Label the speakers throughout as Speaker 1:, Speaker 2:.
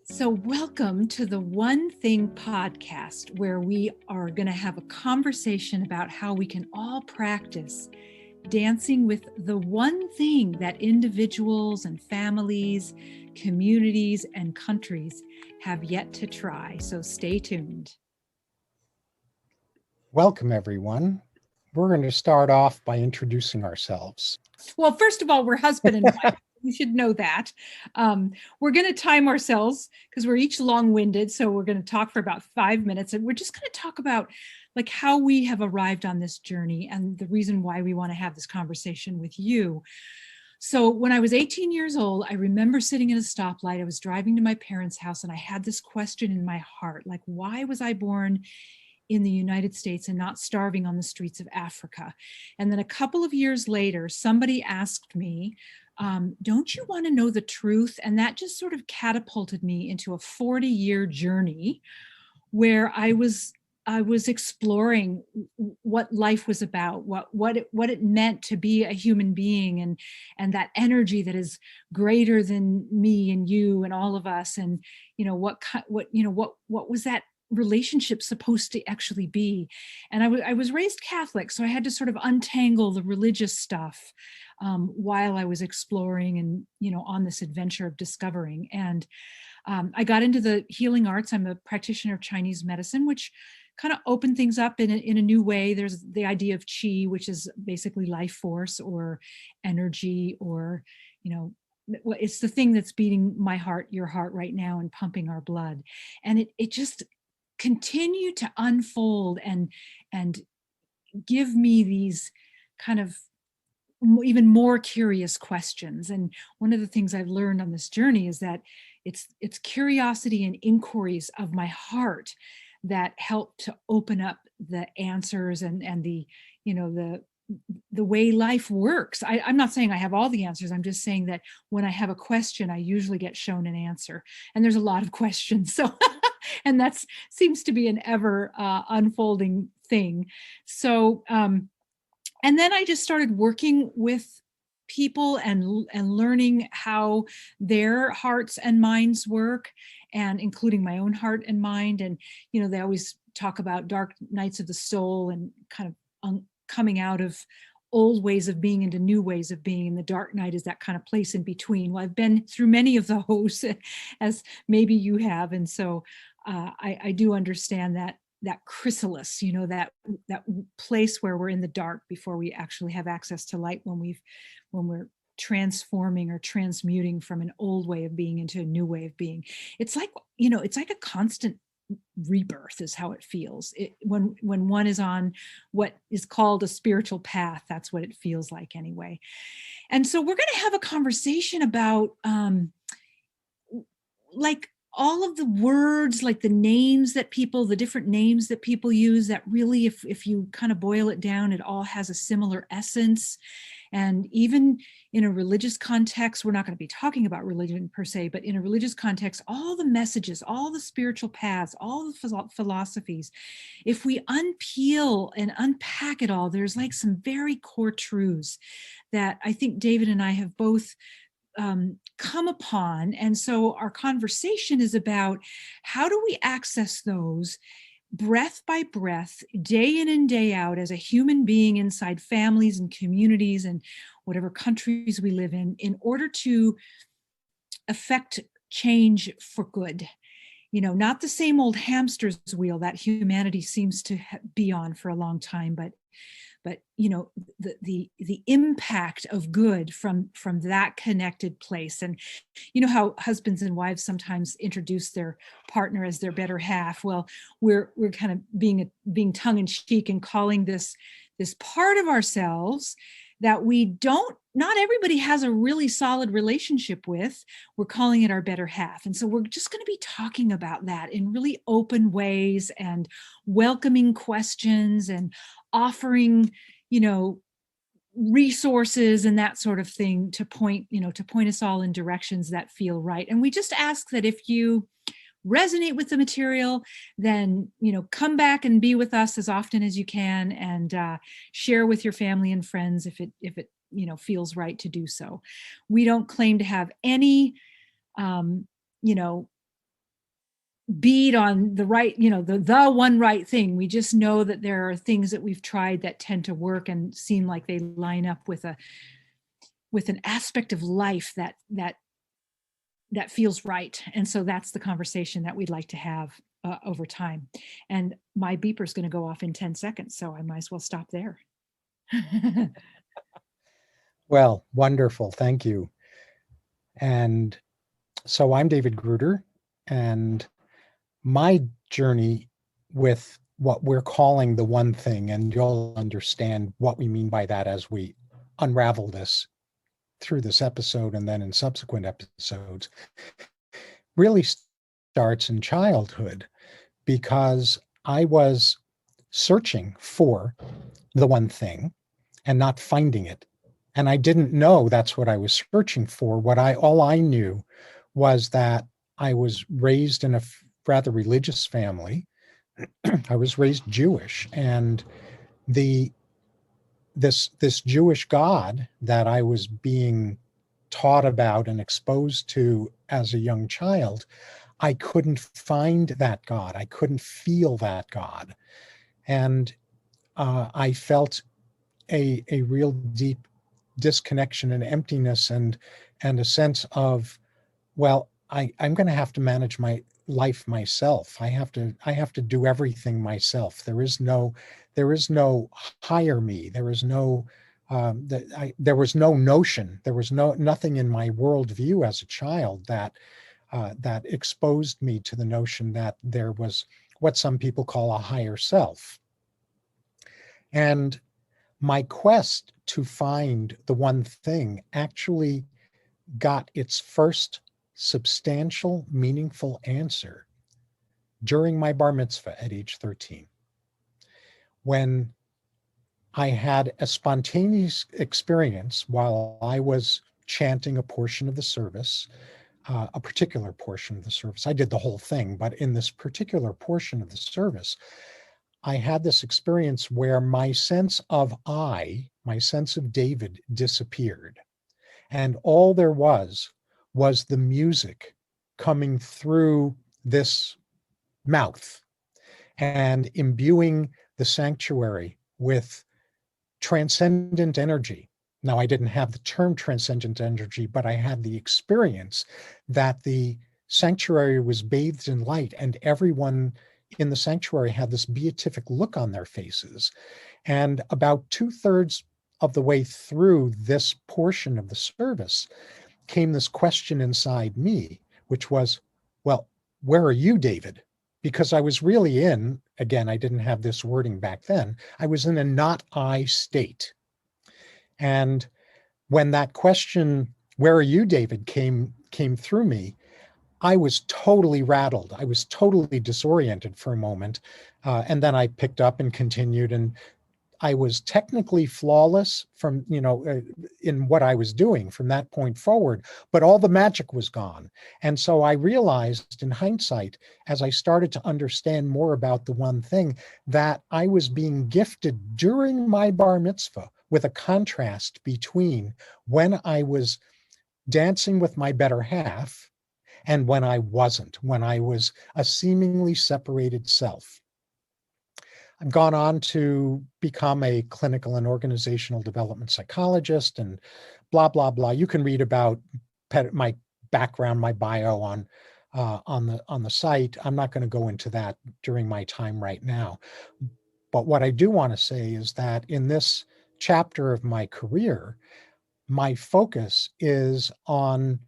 Speaker 1: So, welcome to the One Thing podcast, where we are going to have a conversation about how we can all practice dancing with the one thing that individuals and families, communities, and countries have yet to try. So, stay tuned.
Speaker 2: Welcome, everyone. We're going to start off by introducing ourselves.
Speaker 1: Well, first of all, we're husband and wife. You should know that. We're going to time ourselves because we're each long-winded. So we're going to talk for about 5 minutes, and we're just going to talk about like how we have arrived on this journey and the reason why we want to have this conversation with you. So when I was 18 years old, I remember sitting at a stoplight. I was driving to my parents' house, and I had this question in my heart, like, why was I born in the United States and not starving on the streets of Africa? And then a couple of years later, somebody asked me, don't you want to know the truth? And that just sort of catapulted me into a 40-year journey where I was exploring what life was about, what it meant to be a human being, and that energy that is greater than me and you and all of us. And what was that relationship supposed to actually be? And I was raised Catholic, so I had to sort of untangle the religious stuff while I was exploring and on this adventure of discovering. And I got into the healing arts. I'm a practitioner of Chinese medicine, which kind of opened things up in a new way. There's the idea of qi, which is basically life force or energy, or it's the thing that's beating my heart, your heart right now, and pumping our blood. And it just continued to unfold and give me these kind of even more curious questions. And one of the things I've learned on this journey is that it's curiosity and inquiries of my heart that help to open up the answers and the the way life works. I'm not saying I have all the answers. I'm just saying that when I have a question, I usually get shown an answer. And there's a lot of questions. So, and that seems to be an ever unfolding thing. So, and then I just started working with people and learning how their hearts and minds work, and including my own heart and mind. And they always talk about dark nights of the soul and kind of coming out of old ways of being into new ways of being. And the dark night is that kind of place in between. Well, I've been through many of those, as maybe you have, and so I do understand that chrysalis, that place where we're in the dark before we actually have access to light, when we're transforming or transmuting from an old way of being into a new way of being. It's like a constant rebirth is how it feels. When one is on what is called a spiritual path, that's what it feels like anyway. And so we're going to have a conversation about like all of the words, like the different names that people use, that really, if you kind of boil it down, it all has a similar essence. And even in a religious context, we're not going to be talking about religion per se, but in a religious context, all the messages, all the spiritual paths, all the philosophies, if we unpeel and unpack it all, there's like some very core truths that I think David and I have both come upon. And so our conversation is about how do we access those breath by breath, day in and day out, as a human being inside families and communities and whatever countries we live in order to affect change for good. Not the same old hamster's wheel that humanity seems to be on for a long time, but the impact of good from that connected place. And how husbands and wives sometimes introduce their partner as their better half. Well, we're kind of being tongue in cheek and calling this part of ourselves that not everybody has a really solid relationship with. We're calling it our better half. And so we're just going to be talking about that in really open ways and welcoming questions and offering, resources and that sort of thing to point us all in directions that feel right. And we just ask that if you resonate with the material, then come back and be with us as often as you can, and share with your family and friends if it feels right to do so. We don't claim to have any bead on the right, the one right thing. We just know that there are things that we've tried that tend to work and seem like they line up with an aspect of life that feels right. And so that's the conversation that we'd like to have over time. And my beeper is going to go off in 10 seconds, so I might as well stop there.
Speaker 2: Well, wonderful. Thank you. And so I'm David Gruder, and my journey with what we're calling the one thing, and you'll understand what we mean by that as we unravel this through this episode and then in subsequent episodes, really starts in childhood, because I was searching for the one thing and not finding it. And I didn't know that's what I was searching for. All I knew was that I was raised in a rather religious family. I was raised Jewish, and this Jewish God that I was being taught about and exposed to as a young child, I couldn't find that God. I couldn't feel that God. And I felt a real deep disconnection and emptiness, and a sense of, well, I'm going to have to manage my life myself. I have to do everything myself. There is no higher me. There is no there was no notion. There was nothing in my worldview as a child that exposed me to the notion that there was what some people call a higher self. And my quest to find the one thing actually got its first substantial, meaningful answer during my bar mitzvah at age 13, when I had a spontaneous experience while I was chanting a portion of the service, a particular portion of the service. I did the whole thing, but in this particular portion of the service, I had this experience where my sense of my sense of David disappeared. And all there was the music coming through this mouth and imbuing the sanctuary with transcendent energy. Now, I didn't have the term transcendent energy, but I had the experience that the sanctuary was bathed in light, and everyone in the sanctuary had this beatific look on their faces. And about 2/3 of the way through this portion of the service came this question inside me, which was, well, where are you, David? Because I was really in, again, I didn't have this wording back then, I was in a not I state. And when that question, where are you, David, came through me, I was totally rattled. I was totally disoriented for a moment. And then I picked up and continued, and I was technically flawless from, in what I was doing from that point forward, but all the magic was gone. And so I realized in hindsight, as I started to understand more about the one thing, that I was being gifted during my bar mitzvah with a contrast between when I was dancing with my better half and when I wasn't, when I was a seemingly separated self. I've gone on to become a clinical and organizational development psychologist and blah, blah, blah. You can read about my background, my bio on the site. I'm not going to go into that during my time right now. But what I do want to say is that in this chapter of my career, my focus is on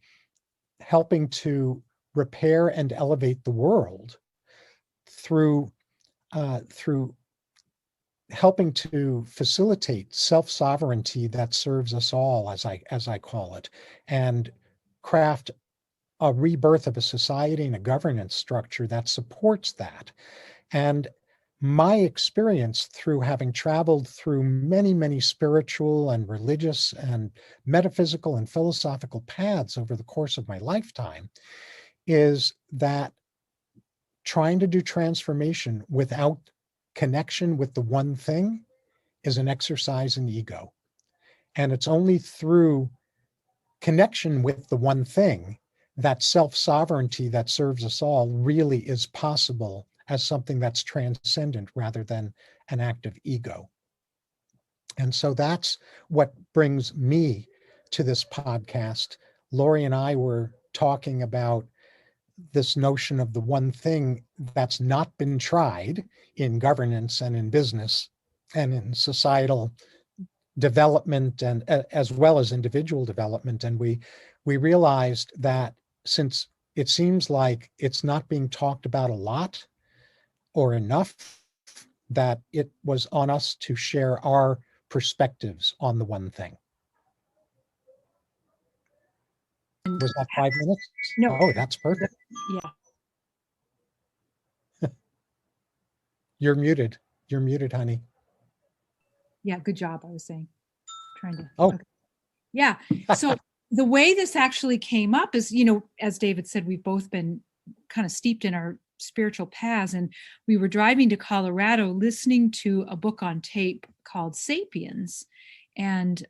Speaker 2: helping to repair and elevate the world through helping to facilitate self-sovereignty that serves us all, as I call it, and craft a rebirth of a society and a governance structure that supports that. And my experience through having traveled through many, many spiritual and religious and metaphysical and philosophical paths over the course of my lifetime is that trying to do transformation without connection with the one thing is an exercise in ego. And it's only through connection with the one thing that self-sovereignty that serves us all really is possible as something that's transcendent rather than an act of ego. And so that's what brings me to this podcast. Laurie and I were talking about this notion of the one thing that's not been tried in governance and in business and in societal development, and as well as individual development. And we realized that since it seems like it's not being talked about a lot or enough, that it was on us to share our perspectives on the one thing.
Speaker 1: And
Speaker 2: Was that 5 minutes?
Speaker 1: no,
Speaker 2: Oh, that's perfect.
Speaker 1: yeah.
Speaker 2: You're muted. You're muted, honey.
Speaker 1: Yeah, good job. I was saying, trying to.
Speaker 2: Oh.
Speaker 1: Okay. Yeah. So the way this actually came up is, as David said, we've both been kind of steeped in our spiritual paths, and we were driving to Colorado listening to a book on tape called Sapiens. And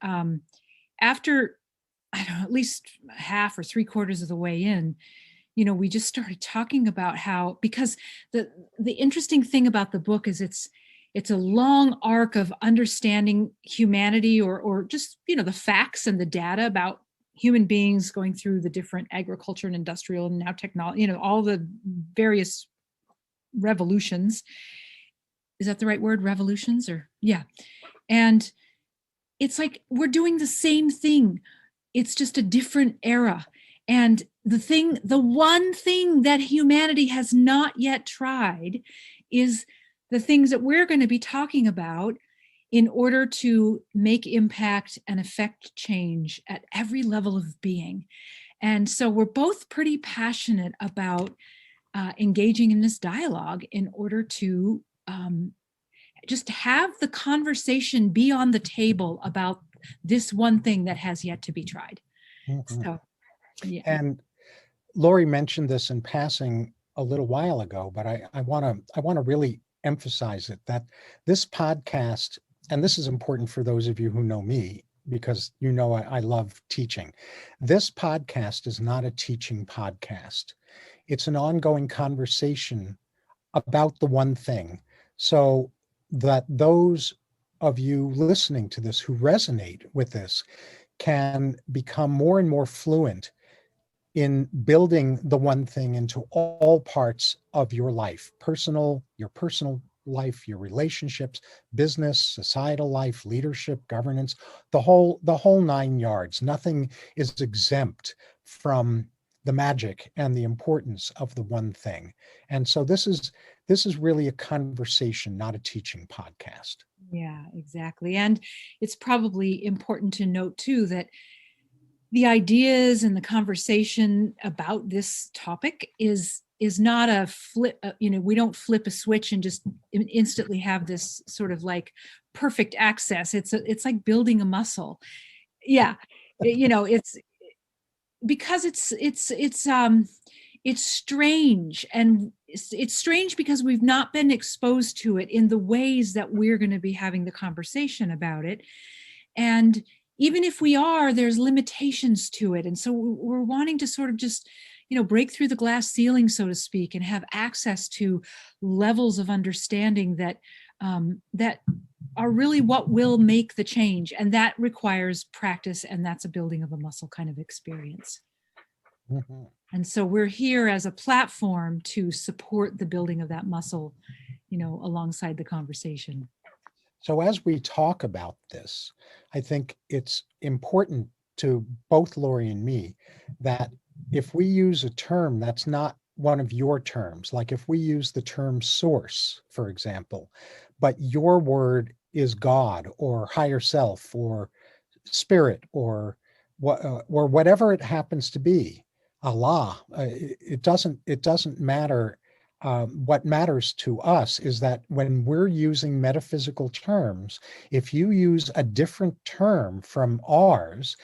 Speaker 1: after, I don't know, at least half or three quarters of the way in, we just started talking about how, because the interesting thing about the book is it's a long arc of understanding humanity, or just, the facts and the data about human beings going through the different agriculture and industrial and now technology, all the various revolutions. Is that the right word? Revolutions? Or yeah. And it's like we're doing the same thing. It's just a different era. And the one thing that humanity has not yet tried is the things that we're going to be talking about in order to make impact and affect change at every level of being. And so we're both pretty passionate about engaging in this dialogue in order to just have the conversation be on the table about this one thing that has yet to be tried.
Speaker 2: Mm-hmm.
Speaker 1: So, yeah.
Speaker 2: And Laurie mentioned this in passing a little while ago, but I want to really emphasize it, that this podcast, and this is important for those of you who know me, because I love teaching. This podcast is not a teaching podcast. It's an ongoing conversation about the one thing, so that those of you listening to this who resonate with this can become more and more fluent in building the one thing into all parts of your life, your personal life, your relationships, business, societal life, leadership, governance, the whole 9 yards. Nothing is exempt from the magic and the importance of the one thing. And so this is really a conversation, not a teaching podcast.
Speaker 1: Yeah, exactly. And it's probably important to note too that the ideas and the conversation about this topic is not a flip. We don't flip a switch and just instantly have this sort of like perfect access. It's like building a muscle. Yeah, it's because it's strange, and it's strange because we've not been exposed to it in the ways that we're going to be having the conversation about it. And even if we are, there's limitations to it. And so we're wanting to sort of just, break through the glass ceiling, so to speak, and have access to levels of understanding that that are really what will make the change. And that requires practice, and that's a building of a muscle kind of experience.
Speaker 2: Mm-hmm.
Speaker 1: And so we're here as a platform to support the building of that muscle, alongside the conversation.
Speaker 2: So as we talk about this, I think it's important to both Laurie and me that if we use a term that's not one of your terms, like if we use the term source, for example, but your word is God or higher self or spirit or whatever it happens to be, Allah, it doesn't matter. What matters to us is that when we're using metaphysical terms, if you use a different term from ours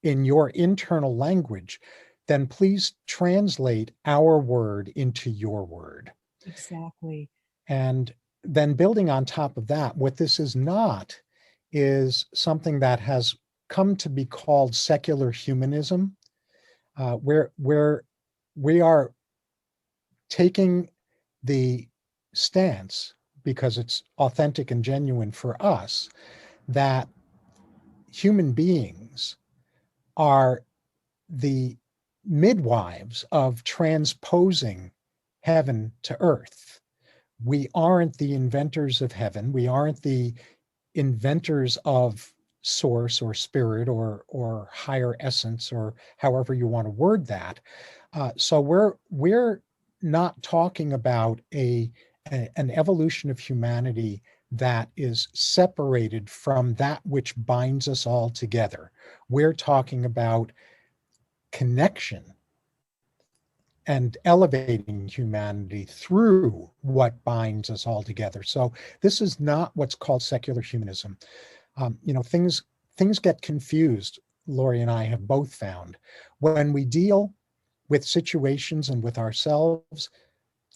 Speaker 2: in your internal language, then please translate our word into your word.
Speaker 1: Exactly.
Speaker 2: And then building on top of that, what this is not is something that has come to be called secular humanism. where we are taking the stance, because it's authentic and genuine for us, that human beings are the midwives of transposing heaven to earth. We aren't the inventors of heaven. We aren't the inventors of source or spirit or higher essence, or however you want to word that. So we're not talking about an evolution of humanity that is separated from that which binds us all together. We're talking about connection and elevating humanity through what binds us all together. So this is not what's called secular humanism. Things get confused. Laurie and I have both found when we deal with situations and with ourselves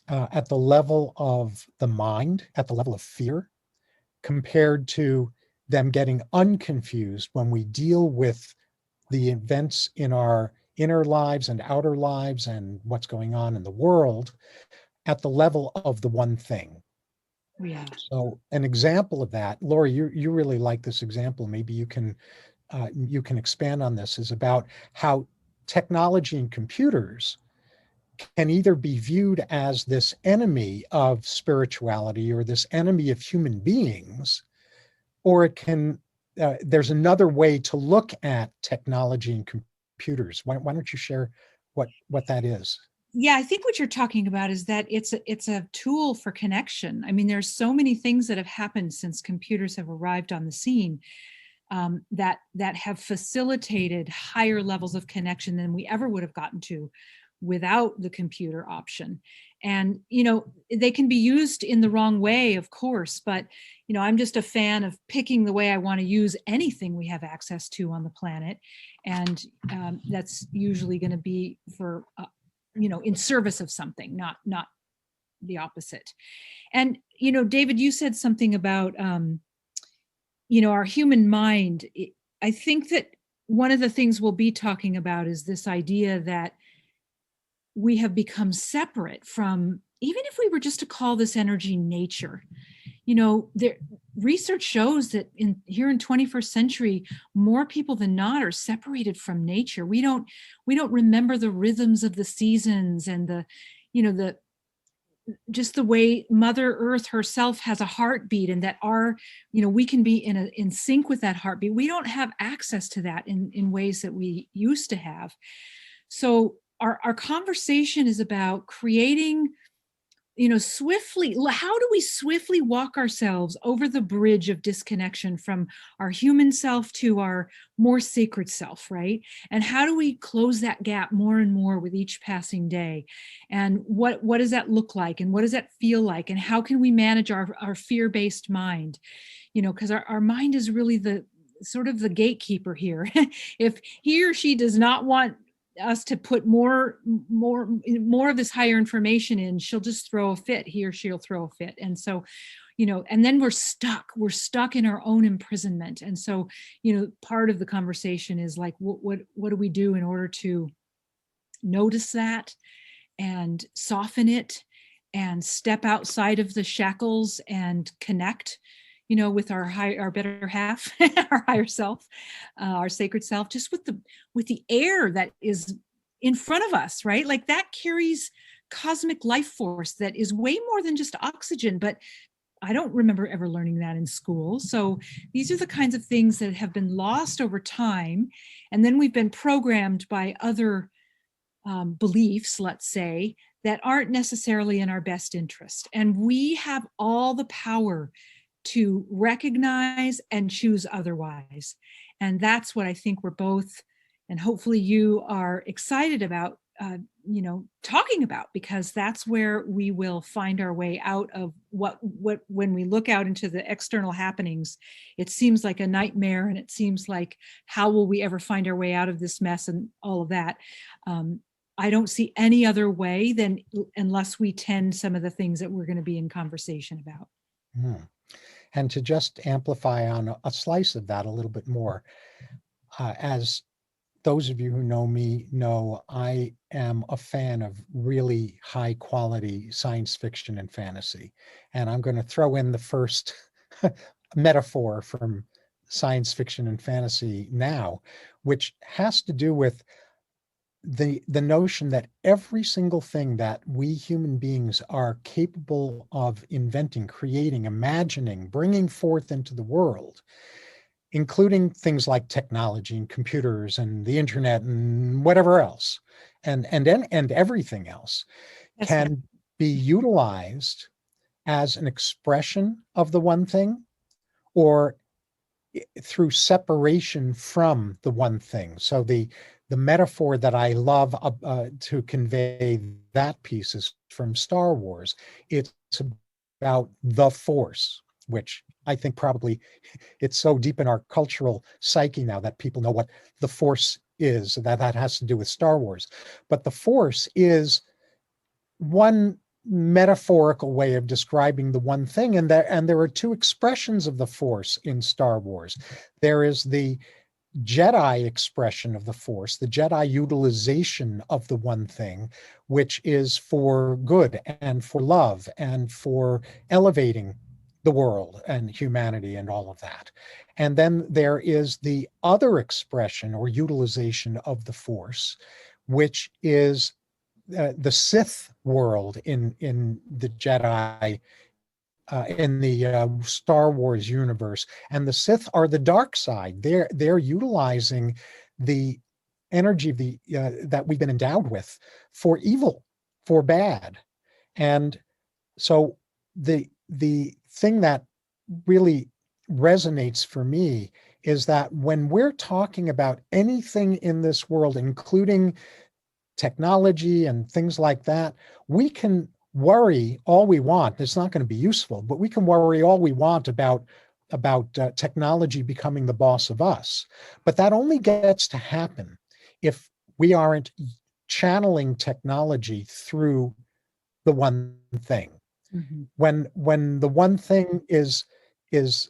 Speaker 2: at the level of the mind, at the level of fear, compared to them getting unconfused when we deal with the events in our inner lives and outer lives and what's going on in the world at the level of the one thing.
Speaker 1: Yeah.
Speaker 2: So an example of that, Laurie, you really like this example. Maybe you can expand on this, is about how technology and computers can either be viewed as this enemy of spirituality or this enemy of human beings, or it can, there's another way to look at technology and computers. Why don't you share what that is?
Speaker 1: Yeah, I think what you're talking about is that it's a tool for connection. I mean, there's so many things that have happened since computers have arrived on the scene, that have facilitated higher levels of connection than we ever would have gotten to without the computer option. And they can be used in the wrong way, of course, but I'm just a fan of picking the way I want to use anything we have access to on the planet, and that's usually going to be for in service of something, not the opposite. And David, you said something about our human mind. I think that one of the things we'll be talking about is this idea that we have become separate from, even if we were just to call this energy nature. There, research shows that here in 21st century, more people than not are separated from nature. We don't remember the rhythms of the seasons and the just the way Mother Earth herself has a heartbeat, and that we can be in sync with that heartbeat. We don't have access to that in ways that we used to have. So our conversation is about creating, swiftly, how do we swiftly walk ourselves over the bridge of disconnection from our human self to our more sacred self, right? And how do we close that gap more and more with each passing day? And what does that look like? And what does that feel like? And how can we manage our fear-based mind? Because our mind is really the sort of the gatekeeper here. If he or she does not want us to put more of this higher information in, she'll just throw a fit. He or she'll throw a fit. And so, and then we're stuck in our own imprisonment. And so, part of the conversation is like, what do we do in order to notice that and soften it and step outside of the shackles and connect with our better half, our higher self, our sacred self, just with the air that is in front of us, right? Like that carries cosmic life force that is way more than just oxygen, but I don't remember ever learning that in school. So these are the kinds of things that have been lost over time. And then we've been programmed by other beliefs, let's say, that aren't necessarily in our best interest. And we have all the power to recognize and choose otherwise. And that's what I think we're both, and hopefully you are excited about, talking about, because that's where we will find our way out of what when we look out into the external happenings, it seems like a nightmare, and it seems like, how will we ever find our way out of this mess and all of that? I don't see any other way than unless we tend some of the things that we're going to be in conversation about.
Speaker 2: And to just amplify on a slice of that a little bit more, as those of you who know me know I am a fan of really high quality science fiction and fantasy. And I'm going to throw in the first metaphor from science fiction and fantasy now, which has to do with the notion that every single thing that we human beings are capable of inventing, creating, imagining, bringing forth into the world, including things like technology and computers and the internet and whatever else, and everything else,
Speaker 1: Yes, ma'am.
Speaker 2: can be utilized as an expression of the one thing, or through separation from the one thing. So the metaphor that I love to convey that piece is from Star Wars. It's about the Force, which I think probably it's so deep in our cultural psyche now that people know what the Force is, that has to do with Star Wars. But the Force is one metaphorical way of describing the one thing, and there are two expressions of the Force in Star Wars. There is the Jedi expression of the Force, the Jedi utilization of the one thing, which is for good and for love and for elevating the world and humanity and all of that. And then there is the other expression or utilization of the Force, which is the Sith world in the Jedi, in the Star Wars universe, and the Sith are the dark side. They're utilizing the energy of the that we've been endowed with for evil, for bad. And so the thing that really resonates for me is that when we're talking about anything in this world, including technology and things like that, we can worry all we want. It's not going to be useful, but we can worry all we want about technology becoming the boss of us. But that only gets to happen if we aren't channeling technology through the one thing.
Speaker 1: Mm-hmm.
Speaker 2: When the one thing is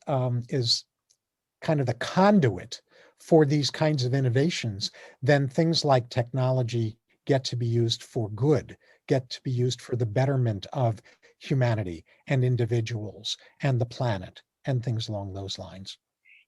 Speaker 2: kind of the conduit for these kinds of innovations, then things like technology get to be used for good, get to be used for the betterment of humanity and individuals and the planet and things along those lines.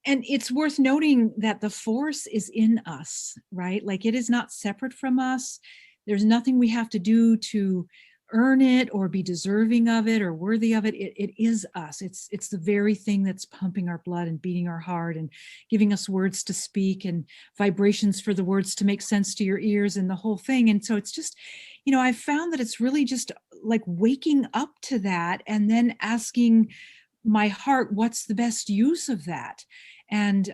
Speaker 1: And it's worth noting that the Force is in us, right? Like it is not separate from us. There's nothing we have to do to earn it or be deserving of it or worthy of it. It is us. It's the very thing that's pumping our blood and beating our heart and giving us words to speak and vibrations for the words to make sense to your ears and the whole thing. And so it's just, I've found that it's really just like waking up to that and then asking my heart, what's the best use of that? And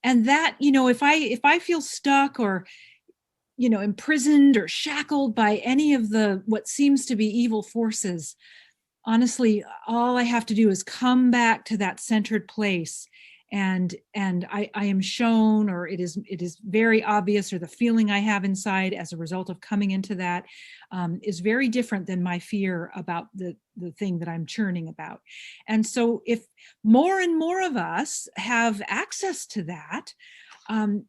Speaker 1: that, if I feel stuck or imprisoned or shackled by any of the what seems to be evil forces, honestly, all I have to do is come back to that centered place, and I am shown, or it is very obvious, or the feeling I have inside as a result of coming into that is very different than my fear about the thing that I'm churning about. And so if more and more of us have access to that,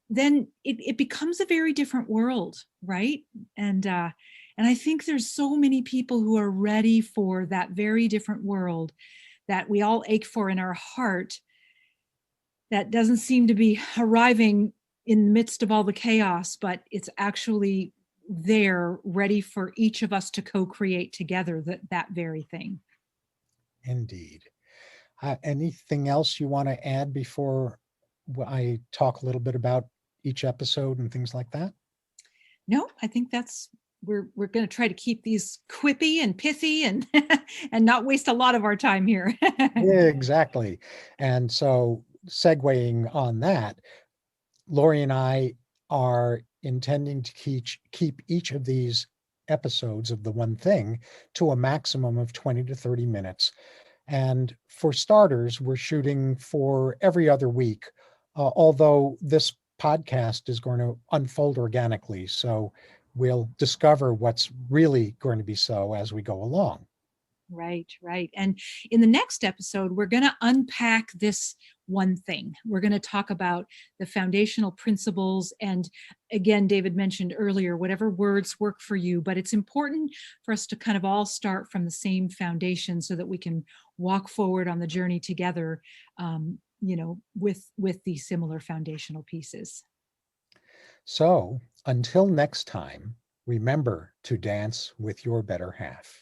Speaker 1: then it becomes a very different world, right? And I think there's so many people who are ready for that very different world that we all ache for in our heart, that doesn't seem to be arriving in the midst of all the chaos, but it's actually there, ready for each of us to co-create together that very thing.
Speaker 2: Indeed. Anything else you want to add before I talk a little bit about each episode and things like that?
Speaker 1: No, I think we're going to try to keep these quippy and pithy and and not waste a lot of our time here.
Speaker 2: Yeah, exactly. And so, segueing on that, Laurie and I are intending to keep each of these episodes of the one thing to a maximum of 20 to 30 minutes. And for starters, we're shooting for every other week, although this podcast is going to unfold organically. So we'll discover what's really going to be so as we go along.
Speaker 1: Right, right. And in the next episode, we're going to unpack this one thing. We're going to talk about the foundational principles. And again, David mentioned earlier, whatever words work for you, but it's important for us to kind of all start from the same foundation so that we can walk forward on the journey together, with these similar foundational pieces.
Speaker 2: So until next time, remember to dance with your better half.